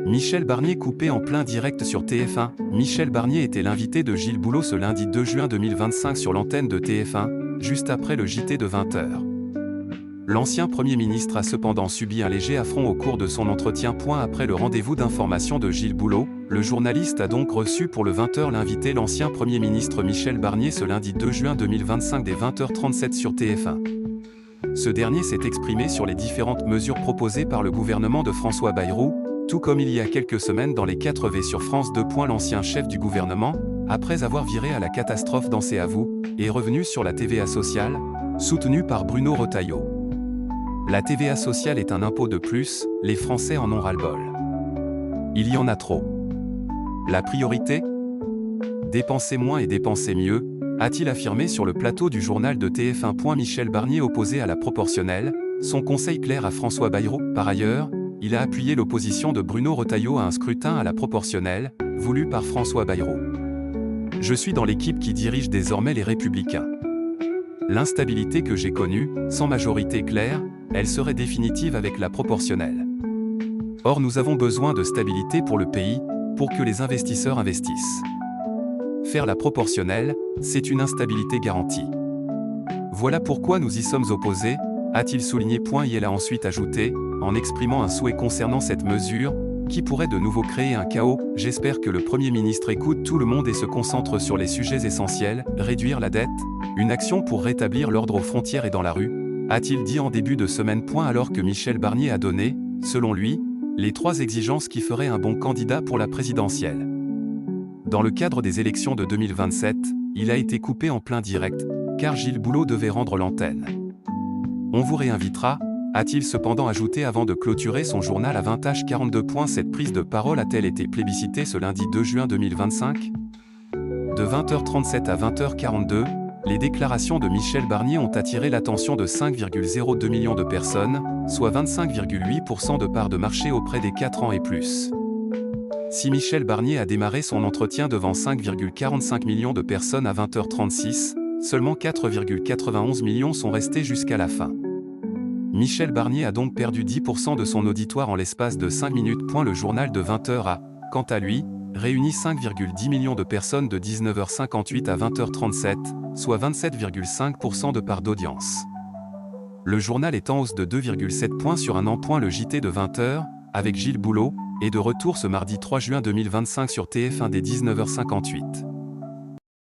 Michel Barnier coupé en plein direct sur TF1. Michel Barnier était l'invité de Gilles Boulot ce lundi 2 juin 2025 sur l'antenne de TF1, juste après le JT de 20h. L'ancien Premier ministre a cependant subi un léger affront au cours de son entretien. Après le rendez-vous d'information de Gilles Boulot, le journaliste a donc reçu pour le 20h l'invité l'ancien Premier ministre Michel Barnier ce lundi 2 juin 2025 dès 20h37 sur TF1. Ce dernier s'est exprimé sur les différentes mesures proposées par le gouvernement de François Bayrou, tout comme il y a quelques semaines dans les 4V sur France 2. L'ancien chef du gouvernement, après avoir viré à la catastrophe dans C'est à vous, est revenu sur la TVA sociale, soutenue par Bruno Retailleau. La TVA sociale est un impôt de plus, les Français en ont ras-le-bol. Il y en a trop. La priorité ? Dépenser moins et dépenser mieux, a-t-il affirmé sur le plateau du journal de TF1. Michel Barnier opposé à la proportionnelle, son conseil clair à François Bayrou. Par ailleurs, il a appuyé l'opposition de Bruno Retailleau à un scrutin à la proportionnelle, voulu par François Bayrou. Je suis dans l'équipe qui dirige désormais les Républicains. L'instabilité que j'ai connue, sans majorité claire, elle serait définitive avec la proportionnelle. Or nous avons besoin de stabilité pour le pays, pour que les investisseurs investissent. Faire la proportionnelle, c'est une instabilité garantie. Voilà pourquoi nous y sommes opposés, a-t-il souligné. Il a ensuite ajouté, en exprimant un souhait concernant cette mesure, qui pourrait de nouveau créer un chaos. J'espère que le Premier ministre écoute tout le monde et se concentre sur les sujets essentiels, réduire la dette, une action pour rétablir l'ordre aux frontières et dans la rue, a-t-il dit en début de semaine. Alors que Michel Barnier a donné, selon lui, les 3 exigences qui feraient un bon candidat pour la présidentielle. Dans le cadre des élections de 2027, il a été coupé en plein direct, car Gilles Boulot devait rendre l'antenne. On vous réinvitera, a-t-il cependant ajouté avant de clôturer son journal à 20h42. Cette prise de parole a-t-elle été plébiscitée ce lundi 2 juin 2025 ? De 20h37 à 20h42, les déclarations de Michel Barnier ont attiré l'attention de 5,02 millions de personnes, soit 25,8% de part de marché auprès des 4 ans et plus. Si Michel Barnier a démarré son entretien devant 5,45 millions de personnes à 20h36, seulement 4,91 millions sont restés jusqu'à la fin. Michel Barnier a donc perdu 10% de son auditoire en l'espace de 5 minutes. Le journal de 20h a, quant à lui, réuni 5,10 millions de personnes de 19h58 à 20h37, soit 27,5% de part d'audience. Le journal est en hausse de 2,7 points sur un an. Le JT de 20h, avec Gilles Boulot, est de retour ce mardi 3 juin 2025 sur TF1 dès 19h58.